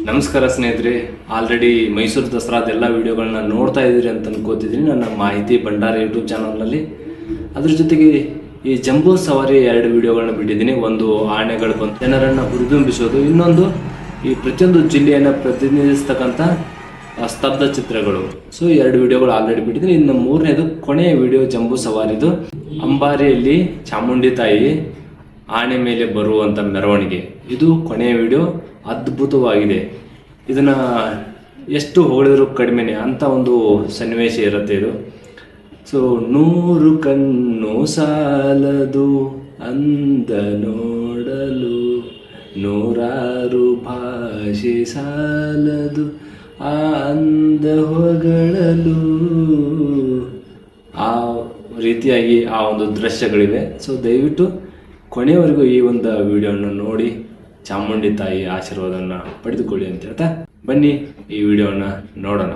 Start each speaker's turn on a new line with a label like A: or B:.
A: ನಮಸ್ಕಾರ ಸ್ನೇಹಿತರೆ, ಆಲ್ರೆಡಿ ಮೈಸೂರು ದಸರಾದ ವಿಡಿಯೋಗಳನ್ನ ನೋಡ್ತಾ ಇದ್ದೀರಿ ಅಂತ ಅನ್ಕೋತಿದ್ದೀನಿ ನನ್ನ ಮಾಹಿತಿ ಭಂಡಾರ ಯೂಟ್ಯೂಬ್ ಚಾನಲ್ನಲ್ಲಿ. ಅದ್ರ ಜೊತೆಗೆ ಈ ಜಂಬೂ ಸವಾರಿ 2 ವಿಡಿಯೋಗಳನ್ನ ಬಿಟ್ಟಿದ್ದೀನಿ. ಒಂದು ಆನೆಗಳು ಬಂದು ಜನರನ್ನು ಹುರಿದುಂಬಿಸೋದು, ಇನ್ನೊಂದು ಈ ಪ್ರತಿಯೊಂದು ಜಿಲ್ಲೆಯನ್ನು ಪ್ರತಿನಿಧಿಸ್ತಕ್ಕಂಥ ಸ್ತಬ್ಧ ಚಿತ್ರಗಳು. ಸೊ 2 ವಿಡಿಯೋಗಳು ಆಲ್ರೆಡಿ ಬಿಟ್ಟಿದ್ದೀನಿ. ಇನ್ನು 3ನೇದು ಕೊನೆಯ ವಿಡಿಯೋ ಜಂಬೂ ಸವಾರಿದು. ಅಂಬಾರಿಯಲ್ಲಿ ಚಾಮುಂಡಿ ತಾಯಿ ಆನೆ ಮೇಲೆ ಬರುವಂಥ ಮೆರವಣಿಗೆ, ಇದು ಕೊನೆಯ ವಿಡಿಯೋ. ಅದ್ಭುತವಾಗಿದೆ. ಇದನ್ನು ಎಷ್ಟು ಹೊಗಳಿದ್ರು ಕಡಿಮೆನೆ ಅಂತ ಒಂದು ಸನ್ನಿವೇಶ ಇರುತ್ತೆ ಇದು. ಸೊ 100 ಕಣ್ಣು ಸಾಲದು ಅಂದ ನೋಡಲು, 100 ಭಾಷೆ ಸಾಲದು ಆ ಅಂದ ಹೊಗಳಲು. ಆ ರೀತಿಯಾಗಿ ಆ ಒಂದು ದೃಶ್ಯಗಳಿವೆ. ಸೊ ದಯವಿಟ್ಟು ಕೊನೆಯವರೆಗೂ ಈ ಒಂದು ವಿಡಿಯೋವನ್ನು ನೋಡಿ ಚಾಮುಂಡಿ ತಾಯಿ ಆಶೀರ್ವಾದವನ್ನು ಪಡೆದುಕೊಳ್ಳಿ ಅಂತ ಹೇಳ್ತಾ ಬನ್ನಿ ಈ ವಿಡಿಯೋನ ನೋಡೋಣ.